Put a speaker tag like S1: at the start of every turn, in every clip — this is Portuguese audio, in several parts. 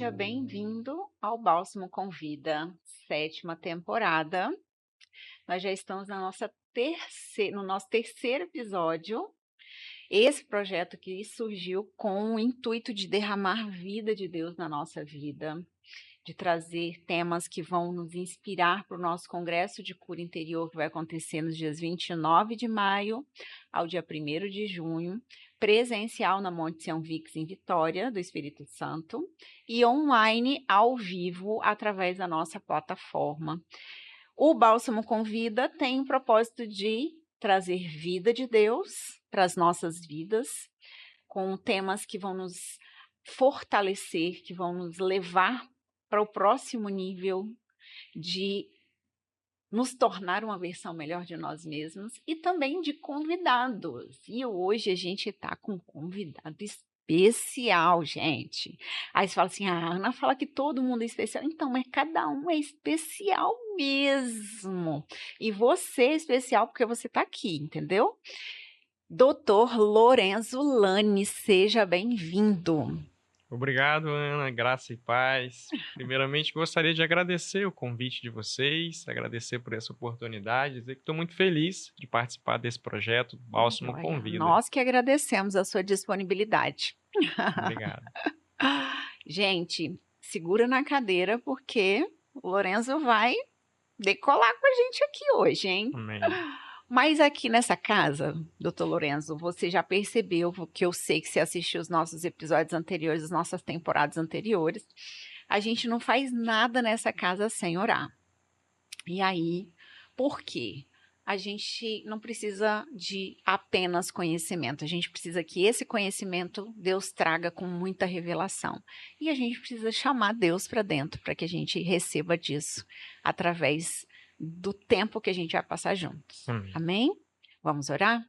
S1: Seja bem-vindo ao Bálsamo com Vida, 7ª temporada. Nós já estamos no nosso terceiro episódio. Esse projeto aqui surgiu com o intuito de derramar vida de Deus na nossa vida, de trazer temas que vão nos inspirar para o nosso Congresso de Cura Interior, que vai acontecer nos dias 29 de maio ao dia 1º de junho, presencial na Monte Sião Vix, em Vitória, do Espírito Santo, e online, ao vivo, através da nossa plataforma. O Bálsamo com Vida tem o propósito de trazer vida de Deus para as nossas vidas, com temas que vão nos fortalecer, que vão nos levar para o próximo nível de nos tornar uma versão melhor de nós mesmos e também de convidados. E hoje a gente está com um convidado especial, gente. Aí você fala assim, a Ana fala que todo mundo é especial. Então, mas cada um é especial mesmo. E você é especial porque você está aqui, entendeu? Doutor Lorenzo Lani, seja bem-vindo.
S2: Obrigado, Ana, graça e paz. Primeiramente, gostaria de agradecer o convite de vocês, agradecer por essa oportunidade, dizer que estou muito feliz de participar desse projeto Bálsamo com Vida.
S1: Nós que agradecemos a sua disponibilidade.
S2: Obrigado.
S1: Gente, segura na cadeira porque o Lorenzo vai decolar com a gente aqui hoje, hein?
S2: Amém.
S1: Mas aqui nessa casa, doutor Lorenzo, você já percebeu, que eu sei que você assistiu os nossos episódios anteriores, as nossas temporadas anteriores, a gente não faz nada nessa casa sem orar. E aí, por quê? A gente não precisa de apenas conhecimento, a gente precisa que esse conhecimento Deus traga com muita revelação. E a gente precisa chamar Deus para dentro, para que a gente receba disso através do tempo que a gente vai passar juntos.
S2: Amém.
S1: Amém? Vamos orar?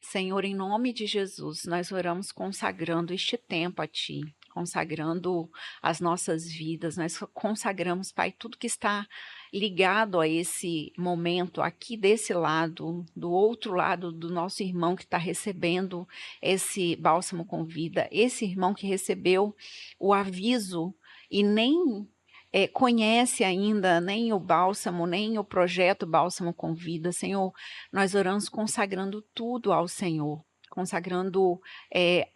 S1: Senhor, em nome de Jesus, nós oramos consagrando este tempo a Ti, consagrando as nossas vidas, nós consagramos, Pai, tudo que está ligado a esse momento aqui desse lado, do outro lado do nosso irmão que está recebendo esse bálsamo com vida, esse irmão que recebeu o aviso e nem conhece ainda nem o bálsamo, nem o projeto Bálsamo com Vida. Senhor, nós oramos consagrando tudo ao Senhor, consagrando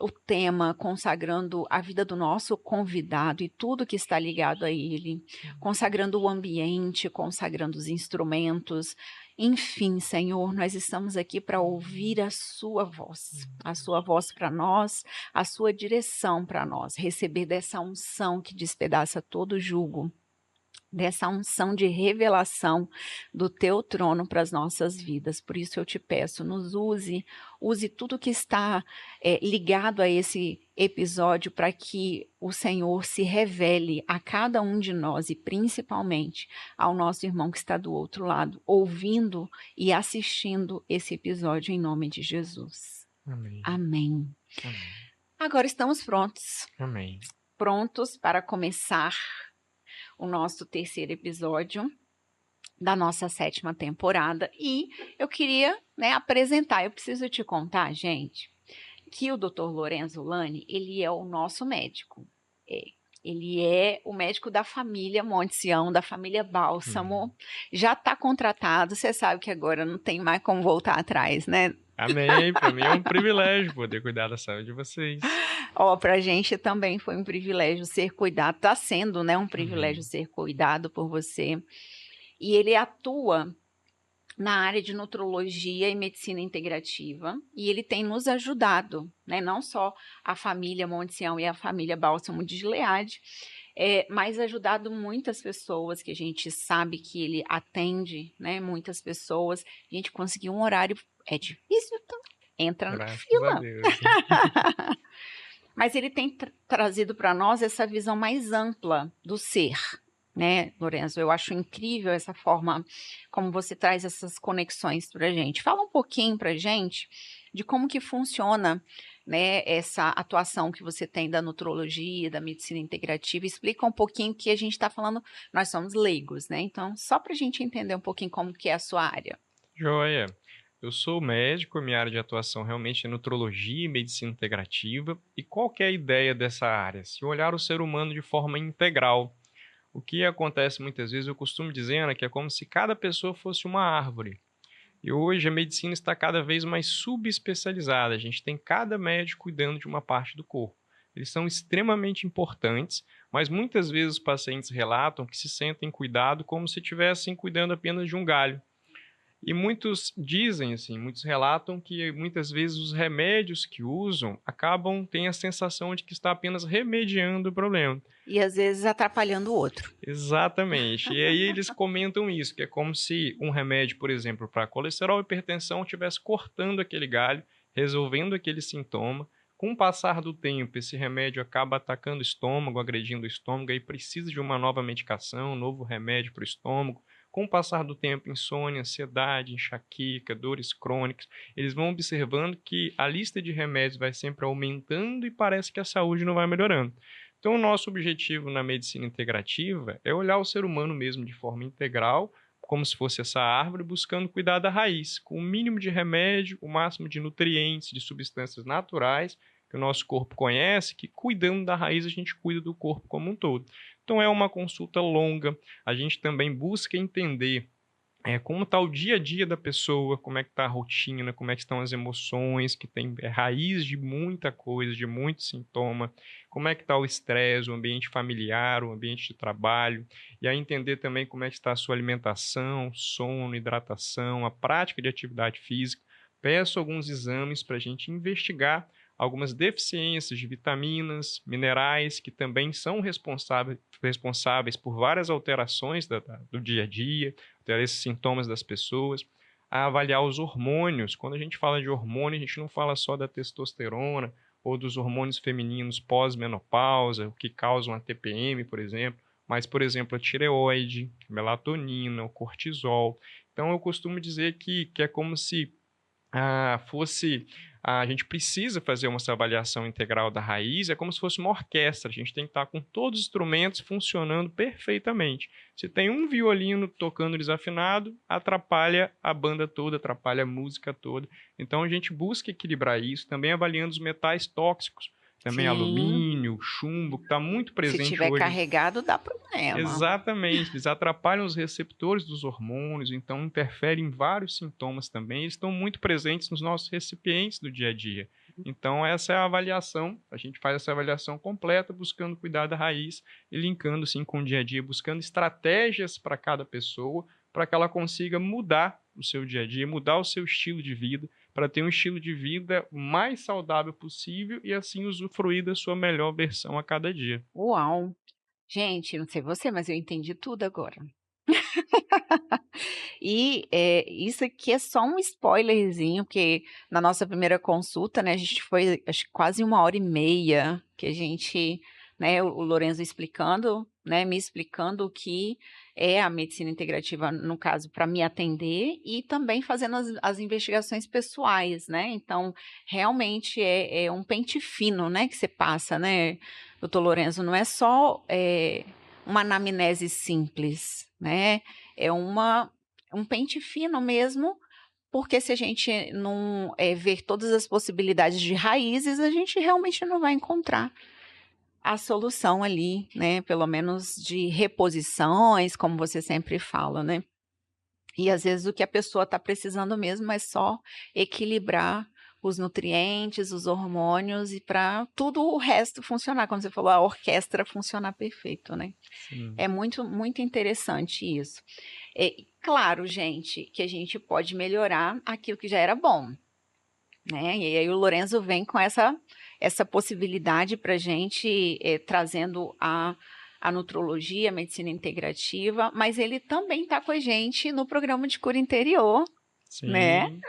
S1: o tema, consagrando a vida do nosso convidado e tudo que está ligado a ele, consagrando o ambiente, consagrando os instrumentos. Enfim, Senhor, nós estamos aqui para ouvir a sua voz para nós, a sua direção para nós, receber dessa unção que despedaça todo jugo, dessa unção de revelação do teu trono para as nossas vidas. Por isso eu te peço, nos use tudo que está ligado a esse episódio para que o Senhor se revele a cada um de nós e principalmente ao nosso irmão que está do outro lado, ouvindo e assistindo esse episódio em nome de Jesus.
S2: Amém.
S1: Amém.
S2: Amém.
S1: Agora estamos prontos.
S2: Amém.
S1: Prontos para começar o nosso terceiro episódio da nossa 7ª temporada. E eu queria apresentar, eu preciso te contar, gente, que o Dr. Lorenzo Lani, ele é o nosso médico. Ele é o médico da família Monte Sião, da família Bálsamo. Já está contratado, você sabe que agora não tem mais como voltar atrás, né?
S2: Amém. Para mim é um privilégio poder cuidar da saúde de vocês.
S1: Para a gente também foi um privilégio ser cuidado, está sendo, um privilégio ser cuidado por você. E ele atua na área de nutrologia e medicina integrativa, e ele tem nos ajudado, não só a família Monte Sião e a família Bálsamo de Gileade, mas ajudado muitas pessoas que a gente sabe que ele atende, muitas pessoas. A gente conseguiu um horário, é difícil, então entra na fila.
S2: A Deus.
S1: Mas ele tem trazido para nós essa visão mais ampla do ser, Lorenzo? Eu acho incrível essa forma como você traz essas conexões para a gente. Fala um pouquinho para a gente de como que funciona, essa atuação que você tem da nutrologia, da medicina integrativa. Explica um pouquinho que a gente está falando, nós somos leigos, Então, só para a gente entender um pouquinho como que é a sua área.
S2: Joia. Eu sou médico, a minha área de atuação realmente é nutrologia e medicina integrativa. E qual que é a ideia dessa área? Se olhar o ser humano de forma integral. O que acontece muitas vezes, eu costumo dizer, né, que é como se cada pessoa fosse uma árvore. E hoje a medicina está cada vez mais subespecializada. A gente tem cada médico cuidando de uma parte do corpo. Eles são extremamente importantes, mas muitas vezes os pacientes relatam que se sentem cuidado como se estivessem cuidando apenas de um galho. E muitos dizem, assim, muitos relatam que muitas vezes os remédios que usam têm a sensação de que está apenas remediando o problema.
S1: E às vezes atrapalhando o outro.
S2: Exatamente. E aí eles comentam isso, que é como se um remédio, por exemplo, para colesterol e hipertensão estivesse cortando aquele galho, resolvendo aquele sintoma. Com o passar do tempo, esse remédio acaba atacando o estômago, agredindo o estômago, aí precisa de uma nova medicação, um novo remédio para o estômago. Com o passar do tempo, insônia, ansiedade, enxaqueca, dores crônicas, eles vão observando que a lista de remédios vai sempre aumentando e parece que a saúde não vai melhorando. Então, o nosso objetivo na medicina integrativa é olhar o ser humano mesmo de forma integral, como se fosse essa árvore, buscando cuidar da raiz, com o mínimo de remédio, o máximo de nutrientes, de substâncias naturais que o nosso corpo conhece, que cuidando da raiz a gente cuida do corpo como um todo. Então, é uma consulta longa, a gente também busca entender como está o dia a dia da pessoa, como é que está a rotina, como é que estão as emoções, que tem raiz de muita coisa, de muito sintoma, como é que está o estresse, o ambiente familiar, o ambiente de trabalho, e aí entender também como é que está a sua alimentação, sono, hidratação, a prática de atividade física. Peço alguns exames para a gente investigar algumas deficiências de vitaminas, minerais, que também são responsáveis por várias alterações do dia a dia, ter esses sintomas das pessoas, a avaliar os hormônios. Quando a gente fala de hormônio, a gente não fala só da testosterona ou dos hormônios femininos pós-menopausa, o que causam a TPM, por exemplo, mas, por exemplo, a tireoide, a melatonina, o cortisol. Então, eu costumo dizer que é como se fosse a gente precisa fazer essa avaliação integral da raiz, é como se fosse uma orquestra, a gente tem que estar com todos os instrumentos funcionando perfeitamente. Se tem um violino tocando desafinado, atrapalha a banda toda, atrapalha a música toda. Então a gente busca equilibrar isso, também avaliando os metais tóxicos, também
S1: Sim,
S2: alumínio, chumbo, que está muito
S1: se
S2: presente
S1: tiver
S2: hoje.
S1: carregado dá problema.
S2: Exatamente, eles atrapalham os receptores dos hormônios, então interferem em vários sintomas também, eles estão muito presentes nos nossos recipientes do dia a dia. Então, essa é a avaliação, a gente faz essa avaliação completa, buscando cuidar da raiz e linkando, sim, com o dia a dia, buscando estratégias para cada pessoa, para que ela consiga mudar o seu dia a dia, mudar o seu estilo de vida, para ter um estilo de vida mais saudável possível e, assim, usufruir da sua melhor versão a cada dia.
S1: Uau! Gente, não sei você, mas eu entendi tudo agora. E, isso aqui é só um spoilerzinho, porque na nossa primeira consulta, né, a gente foi acho que quase 1 hora e meia que a gente, né, o Lorenzo explicando, né, me explicando o que é a medicina integrativa, no caso, para me atender e também fazendo as investigações pessoais, né. Então, realmente é um pente fino, né, que você passa, né, doutor Lorenzo, não é só, uma anamnese simples, né, é um pente fino mesmo, porque se a gente não, ver todas as possibilidades de raízes, a gente realmente não vai encontrar a solução ali, né, pelo menos de reposições, como você sempre fala, né. E às vezes o que a pessoa está precisando mesmo é só equilibrar os nutrientes, os hormônios e para tudo o resto funcionar, como você falou, a orquestra funcionar perfeito, né.
S2: Sim.
S1: É muito, muito interessante isso. Claro, gente, que a gente pode melhorar aquilo que já era bom, né? E aí o Lorenzo vem com essa possibilidade para a gente, trazendo a nutrologia, a medicina integrativa, mas ele também está com a gente no programa de cura interior, né?
S2: Sim.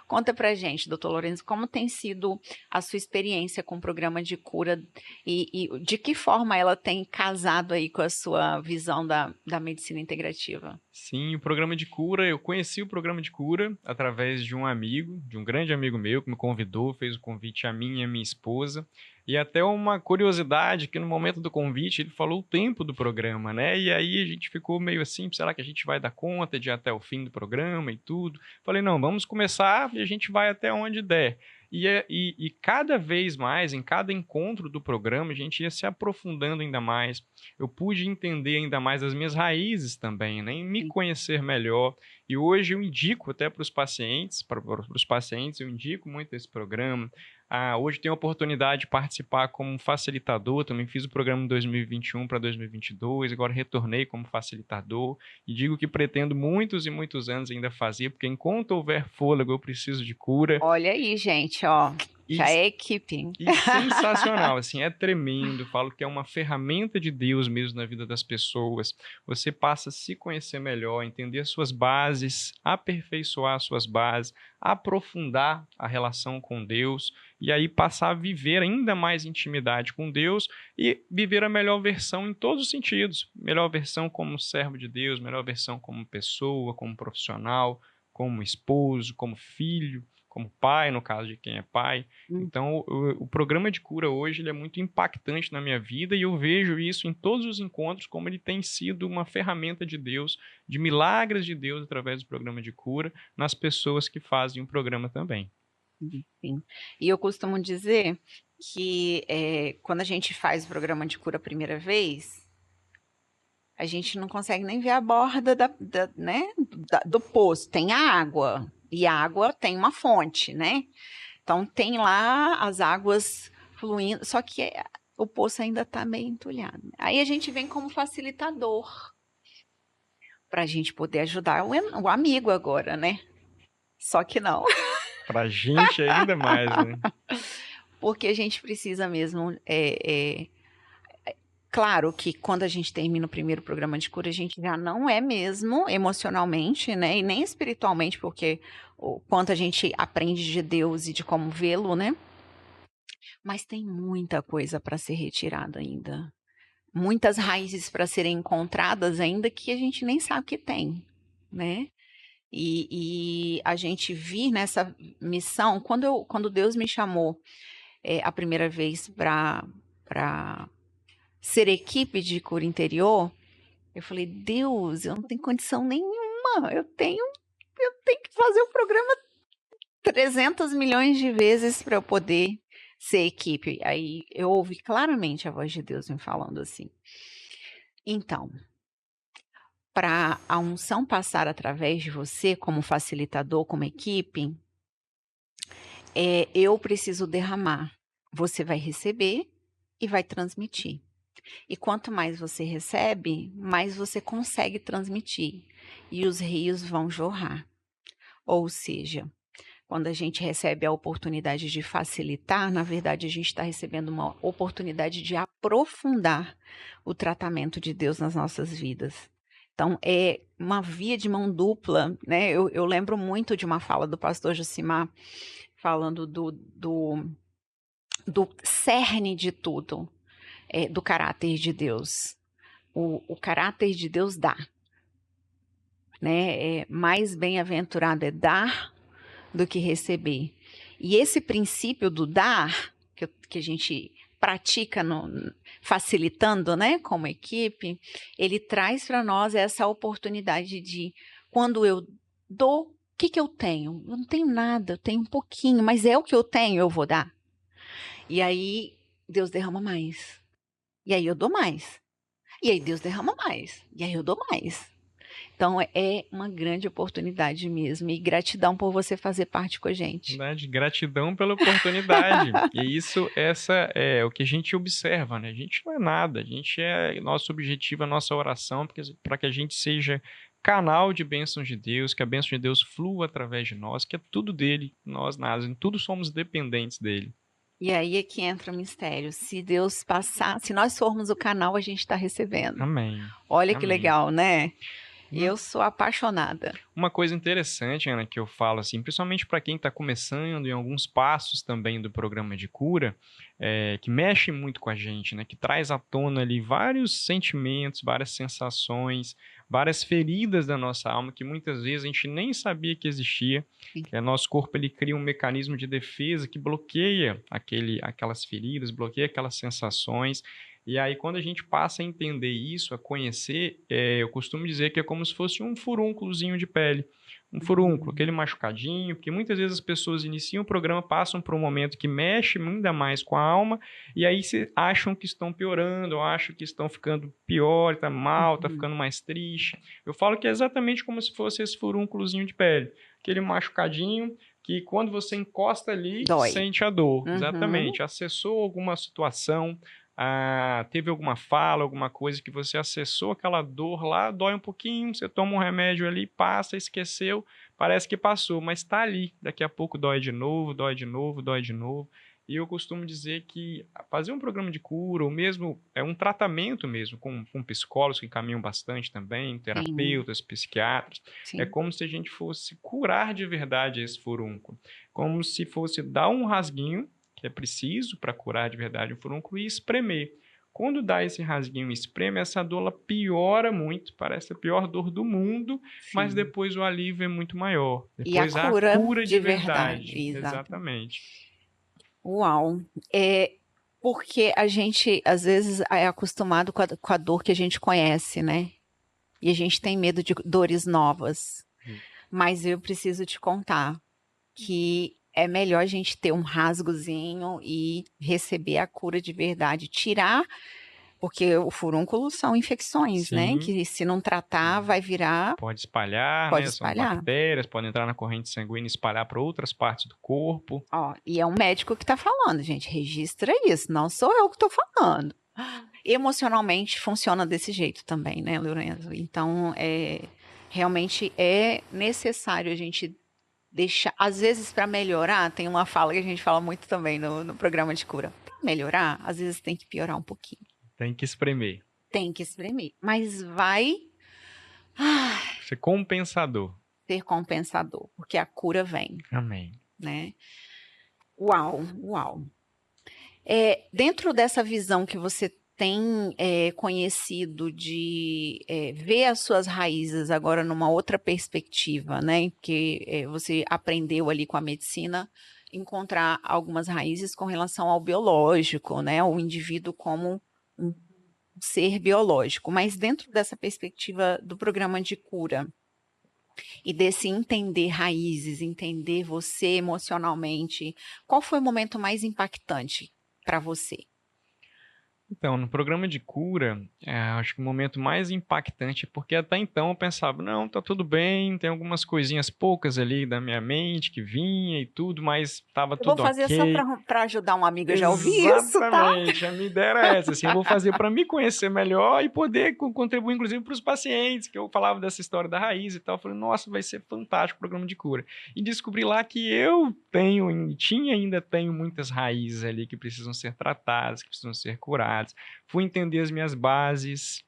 S1: Conta pra gente, doutor Lorenzo, como tem sido a sua experiência com o programa de cura e de que forma ela tem casado aí com a sua visão da medicina integrativa?
S2: Sim, o programa de cura, eu conheci o programa de cura através de um amigo, de um grande amigo meu que me convidou, fez o convite a mim e a minha esposa. E até uma curiosidade, que no momento do convite ele falou o tempo do programa, né? E aí a gente ficou meio assim, será que a gente vai dar conta de ir até o fim do programa e tudo? Falei, não, vamos começar e a gente vai até onde der. E cada vez mais, em cada encontro do programa, a gente ia se aprofundando ainda mais. Eu pude entender ainda mais as minhas raízes também, né? E me
S1: Sim.
S2: conhecer melhor. E hoje eu indico até para os pacientes, eu indico muito esse programa. Hoje tenho a oportunidade de participar como facilitador, também fiz o programa em 2021 para 2022, agora retornei como facilitador e digo que pretendo muitos e muitos anos ainda fazer, porque enquanto houver fôlego eu preciso de cura.
S1: Olha aí, gente, ó,
S2: E
S1: já é equipe, hein?
S2: E sensacional, assim, é tremendo. Falo que é uma ferramenta de Deus mesmo na vida das pessoas. Você passa a se conhecer melhor, entender as suas bases, aperfeiçoar as suas bases, aprofundar a relação com Deus e aí passar a viver ainda mais intimidade com Deus e viver a melhor versão em todos os sentidos. Melhor versão como servo de Deus, melhor versão como pessoa, como profissional, como esposo, como filho, como pai, no caso de quem é pai.
S1: Hum.
S2: Então, o programa de cura hoje ele é muito impactante na minha vida e eu vejo isso em todos os encontros como ele tem sido uma ferramenta de Deus, de milagres de Deus através do programa de cura nas pessoas que fazem o programa também.
S1: Sim. E eu costumo dizer que quando a gente faz o programa de cura a primeira vez, a gente não consegue nem ver a borda né, do poço. Tem a água, e a água tem uma fonte, né? Então tem lá as águas fluindo, só que o poço ainda está meio entulhado. Aí a gente vem como facilitador para a gente poder ajudar o amigo agora, né? Só que não.
S2: Pra gente ainda mais, né?
S1: Porque a gente precisa mesmo. Claro que quando a gente termina o primeiro programa de cura, a gente já não é mesmo emocionalmente, né? E nem espiritualmente, porque o quanto a gente aprende de Deus e de como vê-lo, né? Mas tem muita coisa para ser retirada ainda. Muitas raízes para serem encontradas ainda que a gente nem sabe que tem, né? E a gente vir nessa missão, quando Deus me chamou a primeira vez para ser equipe de cura interior, eu falei, Deus, eu não tenho condição nenhuma, eu tenho que fazer o programa 300 milhões de vezes para eu poder ser equipe. Aí eu ouvi claramente a voz de Deus me falando assim. Então, para a unção passar através de você, como facilitador, como equipe, eu preciso derramar. Você vai receber e vai transmitir. E quanto mais você recebe, mais você consegue transmitir. E os rios vão jorrar. Ou seja, quando a gente recebe a oportunidade de facilitar, na verdade a gente está recebendo uma oportunidade de aprofundar o tratamento de Deus nas nossas vidas. Então, é uma via de mão dupla, né? Eu lembro muito de uma fala do pastor Josimar, falando do cerne de tudo, do caráter de Deus. O caráter de Deus dá, né? Mais bem-aventurado é dar do que receber. E esse princípio do dar, que a gente pratica facilitando, né, como equipe, ele traz para nós essa oportunidade de, quando eu dou, o que eu tenho? Eu não tenho nada, eu tenho um pouquinho, mas é o que eu tenho, eu vou dar. E aí Deus derrama mais. E aí eu dou mais. E aí Deus derrama mais. E aí eu dou mais. Então é uma grande oportunidade mesmo. E gratidão por você fazer parte com a gente.
S2: Verdade, gratidão pela oportunidade. E essa é o que a gente observa, né? A gente não é nada, nosso objetivo, a nossa oração, para que a gente seja canal de bênçãos de Deus, que a bênção de Deus flua através de nós, que é tudo dele, nós nada, em tudo somos dependentes dele.
S1: E aí é que entra o mistério. Se Deus passar, se nós formos o canal, a gente está recebendo.
S2: Amém.
S1: Olha que
S2: Amém.
S1: legal, né? Eu sou apaixonada.
S2: Uma coisa interessante, Ana, que eu falo assim, principalmente para quem está começando em alguns passos também do programa de cura, que mexe muito com a gente, né? Que traz à tona ali vários sentimentos, várias sensações, várias feridas da nossa alma que muitas vezes a gente nem sabia que existia. Que o nosso corpo ele cria um mecanismo de defesa que bloqueia aquelas feridas, bloqueia aquelas sensações. E aí, quando a gente passa a entender isso, a conhecer, eu costumo dizer que é como se fosse um furúnculozinho de pele. Um furúnculo, aquele machucadinho, porque muitas vezes as pessoas iniciam o programa, passam por um momento que mexe ainda mais com a alma, e aí acham que estão piorando, ou acham que estão ficando pior, está mal, está ficando mais triste. Eu falo que é exatamente como se fosse esse furúnculozinho de pele. Aquele machucadinho que quando você encosta ali,
S1: Dói.
S2: sente a dor. Exatamente. Acessou alguma situação, teve alguma fala, alguma coisa que você acessou aquela dor lá, dói um pouquinho, você toma um remédio ali, passa, esqueceu, parece que passou, mas está ali. Daqui a pouco dói de novo, dói de novo, dói de novo. E eu costumo dizer que fazer um programa de cura, ou mesmo um tratamento mesmo, com psicólogos que encaminham bastante também, terapeutas, psiquiatras, é como se a gente fosse curar de verdade esse furúnculo. Como se fosse dar um rasguinho, que é preciso para curar de verdade o furúnculo, e espremer. Quando dá esse rasguinho e espreme, essa dor ela piora muito, parece a pior dor do mundo, mas depois o alívio é muito maior. Depois
S1: E a cura de verdade.
S2: Exatamente.
S1: Uau! Porque a gente, às vezes, é acostumado com a dor que a gente conhece, né? E a gente tem medo de dores novas. Mas eu preciso te contar que é melhor a gente ter um rasgozinho e receber a cura de verdade. Tirar, porque o furúnculo são infecções, né? Que se não tratar, vai virar...
S2: Pode espalhar, né? São bactérias, podem entrar na corrente sanguínea e espalhar para outras partes do corpo.
S1: E é um médico que está falando, gente. Registra isso, não sou eu que estou falando. Emocionalmente funciona desse jeito também, né, Lorenzo? Então, realmente é necessário a gente deixar... Às vezes, para melhorar, tem uma fala que a gente fala muito também no programa de cura. Para melhorar, às vezes tem que piorar um pouquinho.
S2: Tem que espremer.
S1: Tem que espremer. Mas vai...
S2: ser compensador.
S1: Ser compensador, porque a cura vem.
S2: Amém.
S1: Né? Uau, uau. Dentro dessa visão que você tem conhecido de ver as suas raízes agora numa outra perspectiva, né? Porque você aprendeu ali com a medicina encontrar algumas raízes com relação ao biológico, né? O indivíduo como um ser biológico. Mas dentro dessa perspectiva do programa de cura e desse entender raízes, entender você emocionalmente, qual foi o momento mais impactante para você?
S2: Então, no programa de cura, acho que o momento mais impactante, porque até então eu pensava, não, tá tudo bem, tem algumas coisinhas poucas ali da minha mente que vinha e tudo, mas tava tudo ok.
S1: Eu vou fazer só para ajudar um amigo, eu já ouvi isso, tá?
S2: Exatamente, a minha ideia era essa, assim, eu vou fazer para me conhecer melhor e poder contribuir, inclusive, para os pacientes, que eu falava dessa história da raiz e tal, eu falei, nossa, vai ser fantástico o programa de cura. E descobri lá que eu ainda tenho muitas raízes ali que precisam ser tratadas, que precisam ser curadas. Fui entender as minhas bases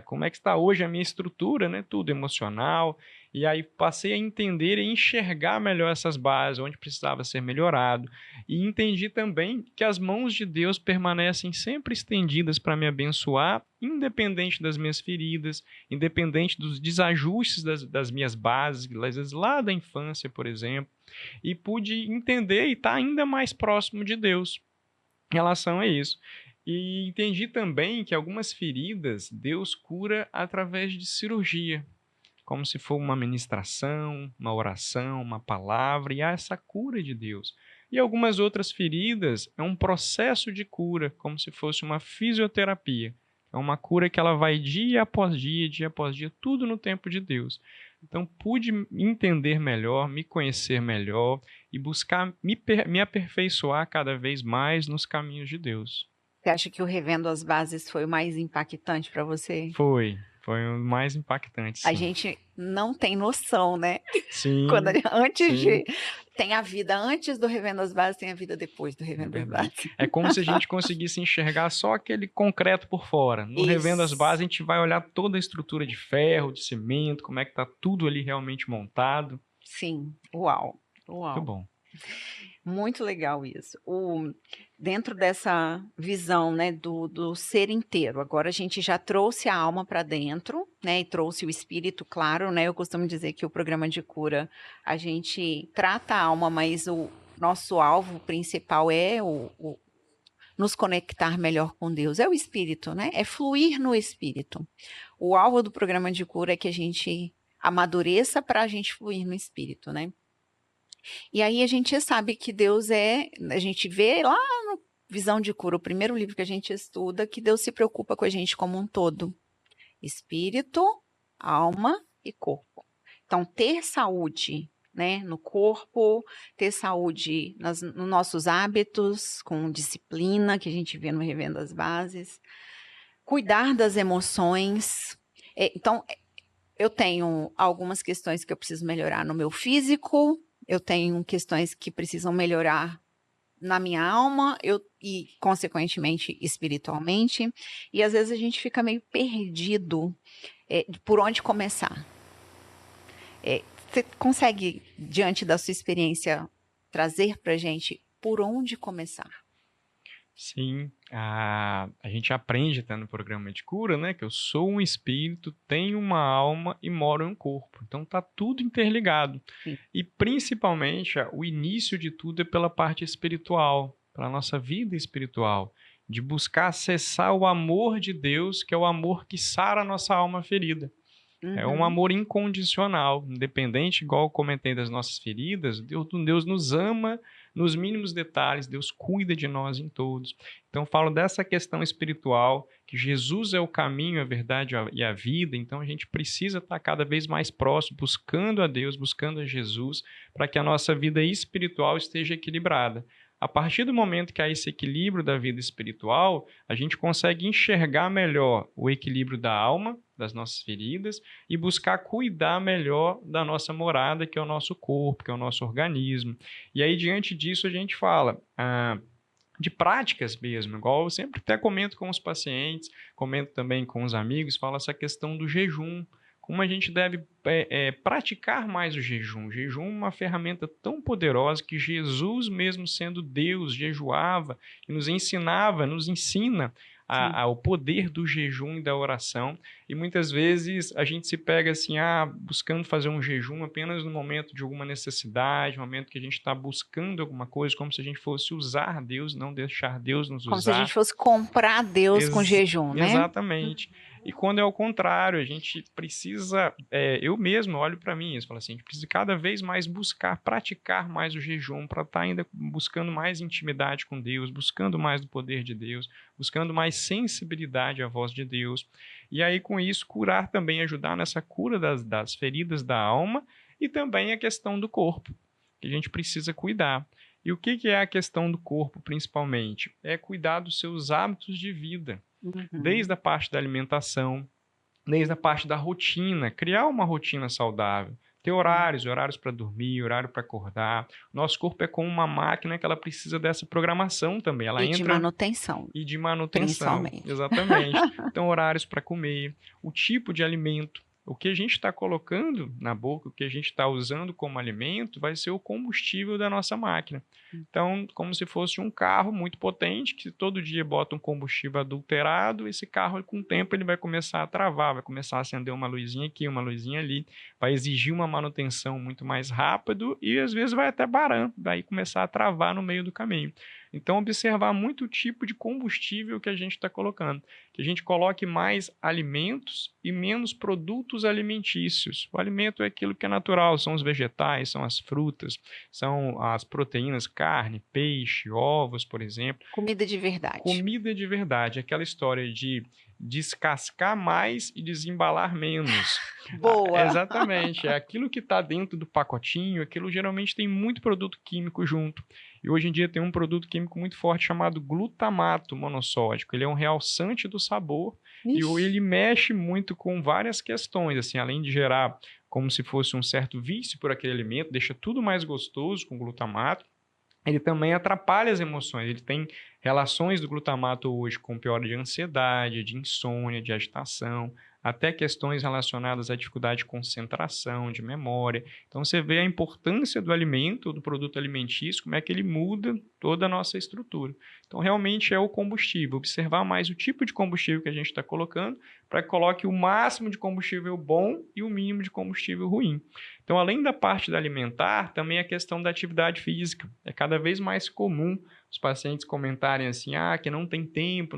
S2: como é que está hoje a minha estrutura, né? Tudo emocional. E aí passei a entender e enxergar melhor essas bases, onde precisava ser melhorado. E entendi também que as mãos de Deus permanecem sempre estendidas para me abençoar, independente das minhas feridas, independente dos desajustes das minhas bases, às vezes lá da infância, por exemplo. E pude entender e estar ainda mais próximo de Deus em relação a isso. E entendi também que algumas feridas Deus cura através de cirurgia, como se for uma ministração, uma oração, uma palavra, e há essa cura de Deus. E algumas outras feridas é um processo de cura, como se fosse uma fisioterapia. É uma cura que ela vai dia após dia, tudo no tempo de Deus. Então, pude entender melhor, me conhecer melhor e buscar me aperfeiçoar cada vez mais nos caminhos de Deus.
S1: Você acha que o Revendo as Bases foi o mais impactante para você?
S2: Foi o mais impactante, sim.
S1: A gente não tem noção, né?
S2: Sim.
S1: Tem a vida antes do Revendo as Bases, tem a vida depois do Revendo as Bases.
S2: É como se a gente conseguisse enxergar só aquele concreto por fora. No Revendo as Bases, a gente vai olhar toda a estrutura de ferro, de cimento, como é que tá tudo ali realmente montado.
S1: Sim, uau.
S2: Muito bom.
S1: Muito legal isso. Dentro dessa visão, né, do ser inteiro, agora a gente já trouxe a alma para dentro, né, e trouxe o espírito, claro, né, eu costumo dizer que o programa de cura, a gente trata a alma, mas o nosso alvo principal é o nos conectar melhor com Deus, é o espírito, né, é fluir no espírito. O alvo do programa de cura é que a gente amadureça para a gente fluir no espírito, né. E aí a gente sabe que Deus a gente vê lá no Visão de Cura, o primeiro livro que a gente estuda, que Deus se preocupa com a gente como um todo, espírito, alma e corpo. Então ter saúde, né, no corpo, ter saúde nos nossos hábitos, com disciplina, que a gente vê no Revendo as Bases, cuidar das emoções. Então, eu tenho algumas questões que eu preciso melhorar no meu físico, eu tenho questões que precisam melhorar na minha alma e, consequentemente, espiritualmente. E às vezes a gente fica meio perdido por onde começar. Você consegue, diante da sua experiência, trazer para a gente por onde começar?
S2: Sim, a gente aprende até no programa de cura, né, que eu sou um espírito, tenho uma alma e moro em um corpo. Então tá tudo interligado.
S1: Sim.
S2: E principalmente o início de tudo é pela parte espiritual, pela nossa vida espiritual, de buscar acessar o amor de Deus, que é o amor que sara a nossa alma ferida. É um amor incondicional, independente, igual eu comentei das nossas feridas, Deus nos ama nos mínimos detalhes, Deus cuida de nós em todos. Então, falo dessa questão espiritual, que Jesus é o caminho, a verdade e a vida, então a gente precisa estar cada vez mais próximo, buscando a Deus, buscando a Jesus, para que a nossa vida espiritual esteja equilibrada. A partir do momento que há esse equilíbrio da vida espiritual, a gente consegue enxergar melhor o equilíbrio da alma, das nossas feridas, e buscar cuidar melhor da nossa morada, que é o nosso corpo, que é o nosso organismo. E aí, diante disso, a gente fala de práticas mesmo, igual eu sempre até comento com os pacientes, comento também com os amigos, falo essa questão do jejum, como a gente deve praticar mais o jejum. O jejum é uma ferramenta tão poderosa que Jesus, mesmo sendo Deus, jejuava e nos ensinava, nos ensina o poder do jejum e da oração. E muitas vezes a gente se pega assim, buscando fazer um jejum apenas no momento de alguma necessidade, no momento que a gente está buscando alguma coisa, como se a gente fosse usar Deus, não deixar Deus nos usar.
S1: Como se a gente fosse comprar Deus com jejum, né?
S2: Exatamente. E quando é o contrário, a gente precisa, eu mesmo olho para mim e falo assim, a gente precisa cada vez mais buscar, praticar mais o jejum para estar ainda buscando mais intimidade com Deus, buscando mais do poder de Deus, buscando mais sensibilidade à voz de Deus. E aí, com isso, curar também, ajudar nessa cura das feridas da alma e também a questão do corpo, que a gente precisa cuidar. E o que é a questão do corpo, principalmente? É cuidar dos seus hábitos de vida. Desde a parte da alimentação, desde a parte da rotina, criar uma rotina saudável, ter horários para dormir, horário para acordar. Nosso corpo é como uma máquina que ela precisa dessa programação também. Ela
S1: de manutenção.
S2: E de manutenção,
S1: principalmente.
S2: exatamente. Então, horários para comer, o tipo de alimento. O que a gente está colocando na boca, o que a gente está usando como alimento, vai ser o combustível da nossa máquina. Então, como se fosse um carro muito potente, que todo dia bota um combustível adulterado, esse carro, com o tempo, ele vai começar a travar, vai começar a acender uma luzinha aqui, uma luzinha ali, vai exigir uma manutenção muito mais rápido e, às vezes, vai até parar, vai começar a travar no meio do caminho. Então, observar muito o tipo de combustível que a gente está colocando. Que a gente coloque mais alimentos e menos produtos alimentícios. O alimento é aquilo que é natural, são os vegetais, são as frutas, são as proteínas, carne, peixe, ovos, por exemplo.
S1: Comida de verdade.
S2: Comida de verdade, aquela história de descascar mais e desembalar menos.
S1: Boa!
S2: Exatamente, é aquilo que está dentro do pacotinho, aquilo geralmente tem muito produto químico junto. E hoje em dia tem um produto químico muito forte chamado glutamato monossódico. Ele é um realçante do sabor. Ixi. E ele mexe muito com várias questões, assim, além de gerar como se fosse um certo vício por aquele alimento, deixa tudo mais gostoso com glutamato. Ele também atrapalha as emoções. Ele tem relações do glutamato hoje com piora de ansiedade, de insônia, de agitação, até questões relacionadas à dificuldade de concentração, de memória. Então, você vê a importância do alimento, do produto alimentício, como é que ele muda toda a nossa estrutura. Então, realmente é o combustível, observar mais o tipo de combustível que a gente está colocando, para que coloque o máximo de combustível bom e o mínimo de combustível ruim. Então, além da parte da alimentar, também a questão da atividade física. É cada vez mais comum os pacientes comentarem assim, que não tem tempo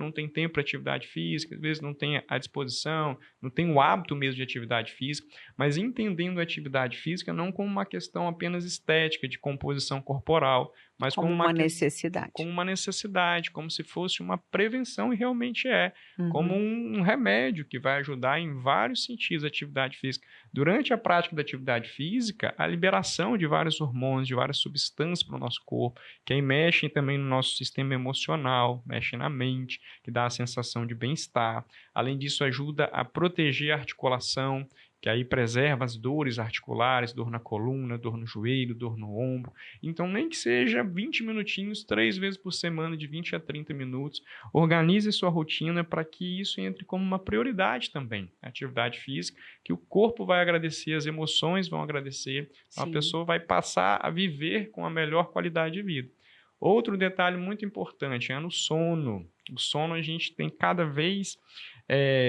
S2: para atividade física, às vezes não tem a disposição, não tem o hábito mesmo de atividade física, mas entendendo a atividade física não como uma questão apenas estética, de composição corporal, mas
S1: Como uma necessidade.
S2: como uma necessidade, como se fosse uma prevenção, e realmente é, como um remédio que vai ajudar em vários sentidos a atividade física. Durante a prática da atividade física, a liberação de vários hormônios, de várias substâncias para o nosso corpo, que aí mexem também no nosso sistema emocional, mexem na mente, que dá a sensação de bem-estar. Além disso, ajuda a proteger a articulação, que aí preserva as dores articulares, dor na coluna, dor no joelho, dor no ombro. Então, nem que seja 20 minutinhos, 3 vezes por semana, de 20 a 30 minutos, organize sua rotina para que isso entre como uma prioridade também, a atividade física, que o corpo vai agradecer, as emoções vão agradecer, a pessoa vai passar a viver com a melhor qualidade de vida. Outro detalhe muito importante é no sono. O sono a gente tem cada vez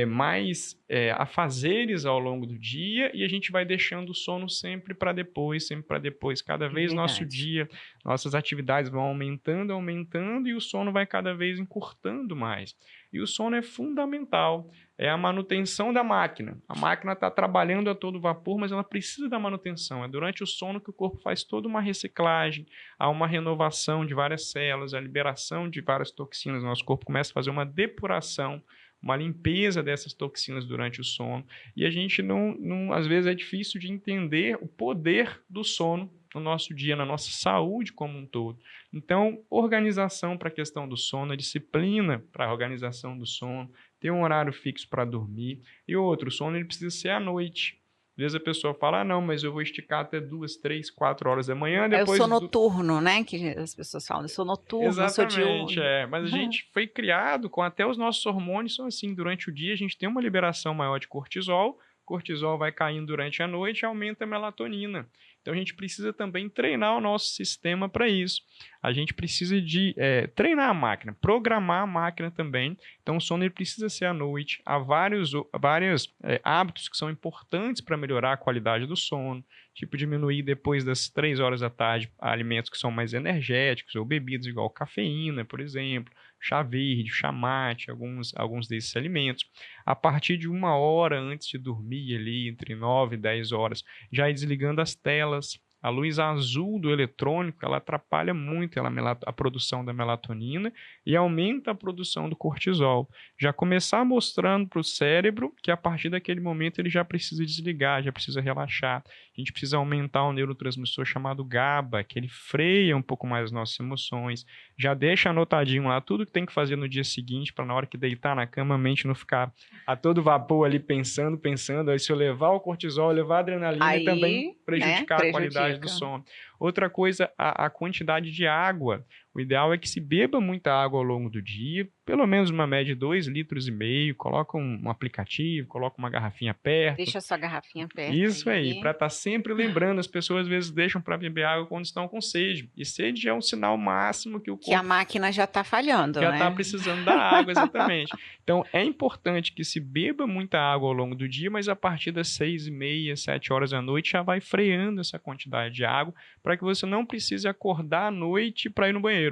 S2: mais afazeres ao longo do dia e a gente vai deixando o sono sempre para depois, sempre para depois. Cada vez nosso dia, nossas atividades vão aumentando, aumentando e o sono vai cada vez encurtando mais. E o sono é fundamental, é a manutenção da máquina. A máquina está trabalhando a todo vapor, mas ela precisa da manutenção. É durante o sono que o corpo faz toda uma reciclagem, há uma renovação de várias células, a liberação de várias toxinas. O nosso corpo começa a fazer uma depuração, uma limpeza dessas toxinas durante o sono. E a gente às vezes é difícil de entender o poder do sono no nosso dia, na nossa saúde como um todo. Então, organização para a questão do sono, a disciplina para a organização do sono, ter um horário fixo para dormir. E outro, o sono ele precisa ser à noite. Às vezes a pessoa fala, não, mas eu vou esticar até 2, 3, 4 horas da manhã, depois...
S1: Eu sou noturno, né, que as pessoas falam, eu sou noturno,
S2: exatamente,
S1: eu sou diurno.
S2: mas a gente foi criado com até os nossos hormônios são assim, durante o dia a gente tem uma liberação maior de cortisol vai caindo durante a noite e aumenta a melatonina. Então a gente precisa também treinar o nosso sistema para isso. A gente precisa de treinar a máquina, programar a máquina também. Então o sono ele precisa ser à noite. Há vários hábitos que são importantes para melhorar a qualidade do sono, tipo diminuir depois das 3 horas da tarde alimentos que são mais energéticos ou bebidas igual cafeína, por exemplo, chá verde, chá mate, alguns desses alimentos. A partir de 1 hora antes de dormir, ali, entre 9 e 10 horas, já ir desligando as telas. A luz azul do eletrônico, ela atrapalha muito a produção da melatonina e aumenta a produção do cortisol. Já começar mostrando para o cérebro que a partir daquele momento ele já precisa desligar, já precisa relaxar. A gente precisa aumentar um neurotransmissor chamado GABA, que ele freia um pouco mais as nossas emoções. Já deixa anotadinho lá tudo que tem que fazer no dia seguinte para na hora que deitar na cama a mente não ficar a todo vapor ali pensando. Aí se eu levar o cortisol, levar a adrenalina e também prejudicar a qualidade do sono. Outra coisa, a quantidade de água. O ideal é que se beba muita água ao longo do dia, pelo menos uma média de 2,5 litros, coloca um aplicativo, coloca uma garrafinha perto.
S1: Deixa a sua garrafinha perto.
S2: Isso aí, para estar sempre lembrando. As pessoas às vezes deixam para beber água quando estão com sede. E sede é um sinal máximo que o corpo...
S1: que a máquina já está falhando,
S2: já está precisando da água, exatamente. Então, é importante que se beba muita água ao longo do dia, mas a partir das 6h30, 7 horas da noite, já vai freando essa quantidade de água para que você não precise acordar à noite para ir no banheiro.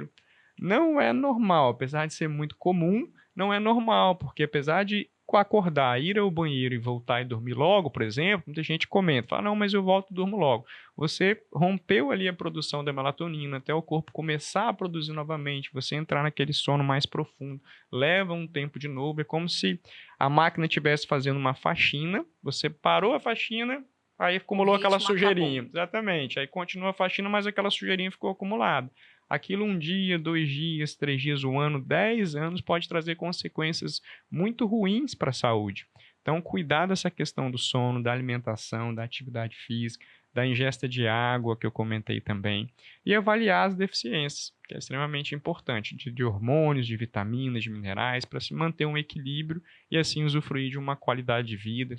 S2: Não é normal, apesar de ser muito comum, não é normal, porque apesar de acordar, ir ao banheiro e voltar e dormir logo, por exemplo, muita gente comenta, fala, não, mas eu volto e durmo logo. Você rompeu ali a produção da melatonina até o corpo começar a produzir novamente, você entrar naquele sono mais profundo. Leva um tempo de novo, é como se a máquina estivesse fazendo uma faxina, você parou a faxina, aí acumulou aquela sujeirinha. Acabou. Exatamente, aí continua a faxina, mas aquela sujeirinha ficou acumulada. Aquilo 1 dia, 2 dias, 3 dias, 1 ano, 10 anos pode trazer consequências muito ruins para a saúde. Então, cuidar dessa questão do sono, da alimentação, da atividade física, da ingesta de água, que eu comentei também, e avaliar as deficiências, que é extremamente importante, de hormônios, de vitaminas, de minerais, para se manter um equilíbrio e assim usufruir de uma qualidade de vida,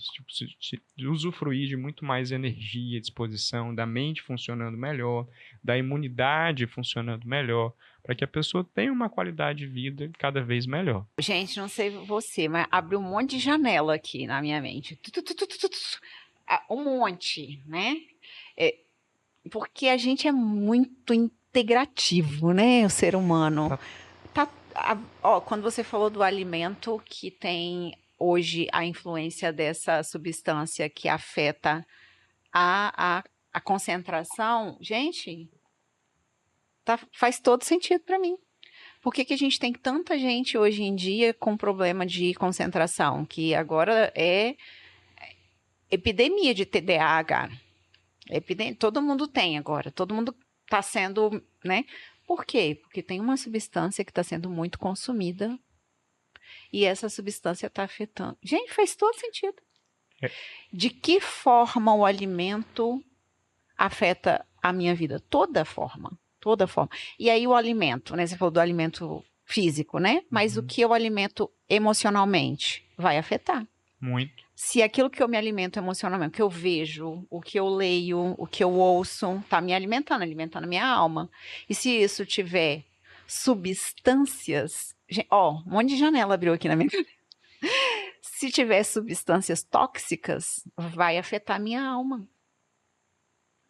S2: usufruir de muito mais energia, disposição, da mente funcionando melhor, da imunidade funcionando melhor, para que a pessoa tenha uma qualidade de vida cada vez melhor.
S1: Gente, não sei você, mas abriu um monte de janela aqui na minha mente. Um monte, né? Porque a gente é muito integrativo, né? O ser humano. Quando você falou do alimento que tem hoje a influência dessa substância que afeta a concentração, gente, faz todo sentido para mim. Por que a gente tem tanta gente hoje em dia com problema de concentração? Que agora é epidemia de TDAH. Todo mundo tem agora. Todo mundo está sendo, né? Por quê? Porque tem uma substância que está sendo muito consumida e essa substância está afetando. Gente, faz todo sentido. De que forma o alimento afeta a minha vida? Toda forma. Toda forma. E aí o alimento, né? Você falou do alimento físico, né? Mas o que eu alimento emocionalmente vai afetar.
S2: Muito.
S1: Se aquilo que eu me alimento emocionalmente, o que eu vejo, o que eu leio, o que eu ouço, tá me alimentando a minha alma. E se isso tiver substâncias... um monte de janela abriu aqui na minha cabeça. Se tiver substâncias tóxicas, vai afetar a minha alma.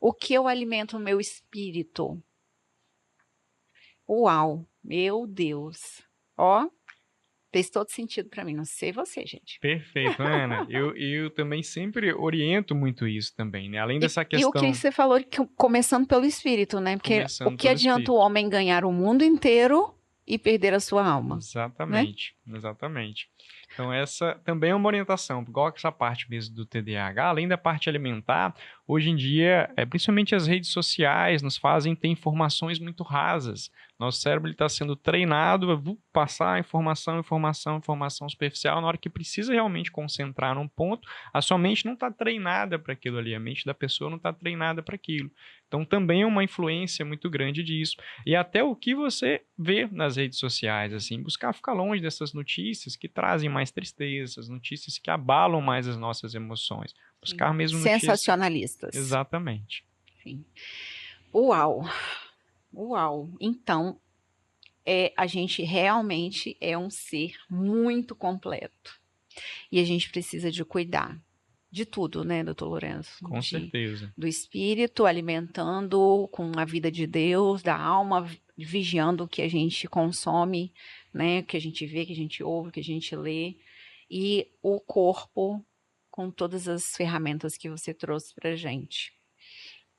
S1: O que eu alimento o meu espírito? Uau, meu Deus. Fez todo sentido para mim. Não sei você, gente.
S2: Perfeito, Ana. Eu também sempre oriento muito isso também, né? Além dessa questão...
S1: E o que você falou, começando pelo espírito, né? Porque o que adianta o homem ganhar o mundo inteiro e perder a sua alma?
S2: Exatamente, né? Exatamente. Então essa também é uma orientação, igual essa parte mesmo do TDAH, além da parte alimentar, hoje em dia, principalmente as redes sociais nos fazem ter informações muito rasas. Nosso cérebro está sendo treinado a passar informação superficial, na hora que precisa realmente concentrar num ponto, a sua mente não está treinada para aquilo ali, a mente da pessoa não está treinada para aquilo. Então também é uma influência muito grande disso. E até o que você vê nas redes sociais, assim, buscar ficar longe dessas notícias que trazem mais tristeza, essas notícias que abalam mais as nossas emoções. Buscar mesmo notícias...
S1: Sensacionalistas.
S2: Exatamente.
S1: Sim. Uau! Então, a gente realmente é um ser muito completo. E a gente precisa de cuidar de tudo, né, doutor Lourenço?
S2: Com certeza.
S1: Do espírito, alimentando com a vida de Deus, da alma, vigiando o que a gente consome, né, o que a gente vê, que a gente ouve, que a gente lê. E o corpo com todas as ferramentas que você trouxe pra gente.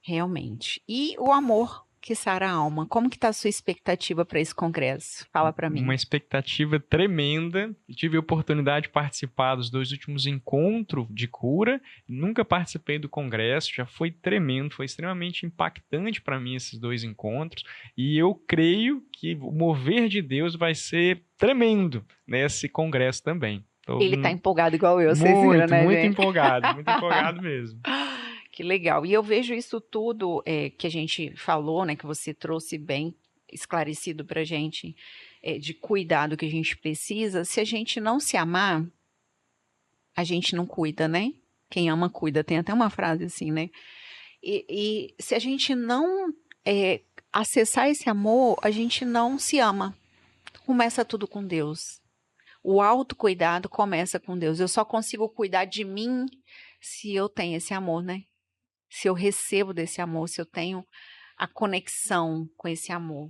S1: Realmente. E o amor que sara a alma. Como que está a sua expectativa para esse congresso? Fala para mim.
S2: Uma expectativa tremenda. Eu tive a oportunidade de participar dos 2 últimos encontros de cura. Nunca participei do congresso, já foi tremendo, foi extremamente impactante para mim esses 2 encontros. E eu creio que o mover de Deus vai ser tremendo nesse congresso também.
S1: Ele está empolgado igual eu, vocês viram, né,
S2: muito
S1: gente?
S2: muito empolgado mesmo.
S1: Que legal. E eu vejo isso tudo que a gente falou, né, que você trouxe bem esclarecido para a gente, de cuidado que a gente precisa. Se a gente não se amar, a gente não cuida, né? Quem ama, cuida. Tem até uma frase assim, né? E se a gente não acessar esse amor, a gente não se ama. Começa tudo com Deus. O autocuidado começa com Deus. Eu só consigo cuidar de mim se eu tenho esse amor, né? Se eu recebo desse amor, se eu tenho a conexão com esse amor.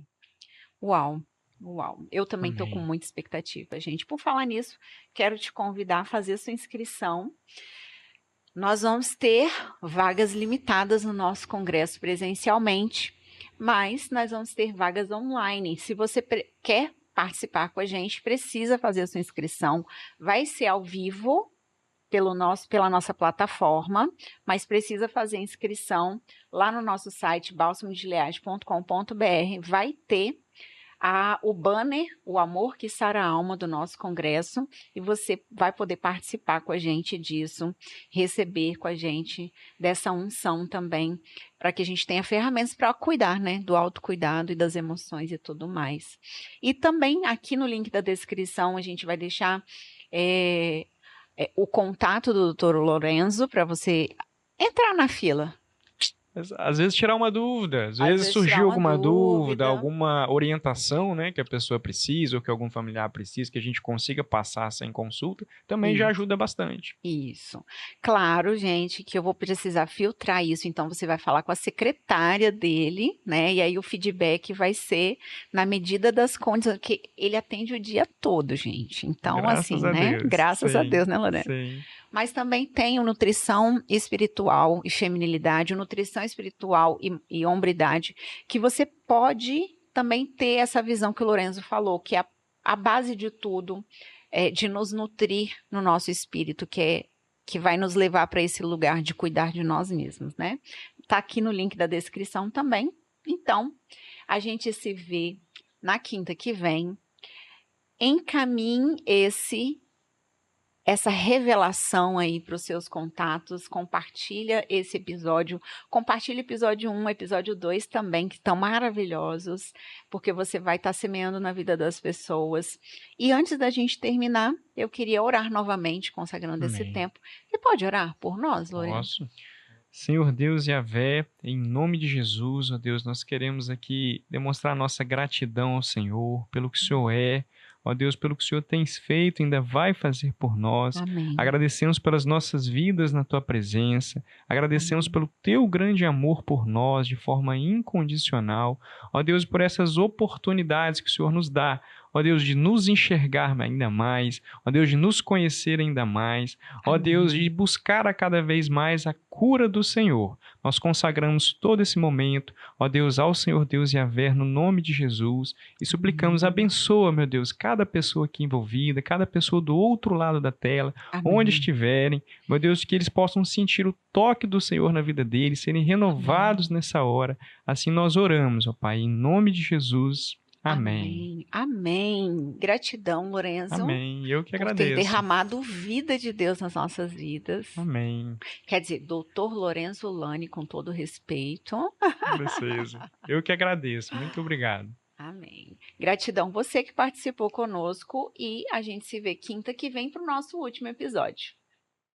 S1: Uau, uau. Eu também estou com muita expectativa, gente. Por falar nisso, quero te convidar a fazer a sua inscrição. Nós vamos ter vagas limitadas no nosso congresso presencialmente, mas nós vamos ter vagas online. Se você quer participar com a gente, precisa fazer a sua inscrição. Vai ser ao vivo, pela nossa plataforma, mas precisa fazer inscrição lá no nosso site balsamodegilead.com.br. Vai ter o banner, o amor que sara a alma do nosso congresso, e você vai poder participar com a gente disso, receber com a gente dessa unção também, para que a gente tenha ferramentas para cuidar, né, do autocuidado e das emoções e tudo mais. E também aqui no link da descrição a gente vai deixar o contato do Dr. Lorenzo para você entrar na fila.
S2: Às vezes tirar uma dúvida, às vezes
S1: tirar
S2: surgiu
S1: uma
S2: alguma dúvida,
S1: dúvida.
S2: alguma orientação, né, que a pessoa precisa ou que algum familiar precisa, que a gente consiga passar sem consulta, também já
S1: Isso.
S2: ajuda bastante.
S1: Isso. Claro, gente, que eu vou precisar filtrar isso, então você vai falar com a secretária dele, né? E aí o feedback vai ser na medida das condições, que ele atende o dia todo, gente. Então,
S2: Graças
S1: assim,
S2: a
S1: né?
S2: Deus.
S1: Graças a
S2: Sim,
S1: Deus, né, Lorena?
S2: sim.
S1: Mas também tem o nutrição espiritual e feminilidade, o nutrição espiritual e hombridade, que você pode também ter essa visão que o Lorenzo falou, que é a base de tudo, de nos nutrir no nosso espírito, que vai nos levar para esse lugar de cuidar de nós mesmos, né? Tá aqui no link da descrição também. Então, a gente se vê na quinta que vem. Encaminhe essa revelação aí para os seus contatos, compartilha esse episódio, compartilha episódio 1, episódio 2 também, que estão maravilhosos, porque você vai estar semeando na vida das pessoas. E antes da gente terminar, eu queria orar novamente, consagrando esse
S2: Amém.
S1: tempo. Você pode orar por nós, Lorena?
S2: Posso? Senhor Deus e Yahvé, em nome de Jesus, ó Deus, nós queremos aqui demonstrar nossa gratidão ao Senhor pelo que o Senhor é, ó Deus, pelo que o Senhor tem feito e ainda vai fazer por nós.
S1: Amém.
S2: Agradecemos pelas nossas vidas na Tua presença, agradecemos pelo Teu grande amor por nós de forma incondicional, ó Deus, por essas oportunidades que o Senhor nos dá, ó Deus, de nos enxergar ainda mais, ó Deus, de nos conhecer ainda mais, ó Deus, de buscar a cada vez mais a cura do Senhor. Nós consagramos todo esse momento, ó Deus, ao Senhor Deus e Yahvé, no nome de Jesus, e suplicamos, abençoa, meu Deus, cada pessoa aqui envolvida, cada pessoa do outro lado da tela, onde estiverem, meu Deus, que eles possam sentir o toque do Senhor na vida deles, serem renovados nessa hora. Assim nós oramos, ó Pai, em nome de Jesus. Amém.
S1: Amém. Gratidão, Lorenzo.
S2: Amém. Eu que
S1: por ter
S2: agradeço.
S1: derramado vida de Deus nas nossas vidas.
S2: Amém.
S1: Quer dizer, doutor Lorenzo Lani, com todo respeito.
S2: Precisa. Eu que agradeço. Muito obrigado.
S1: Amém. Gratidão você que participou conosco e a gente se vê quinta que vem para o nosso último episódio.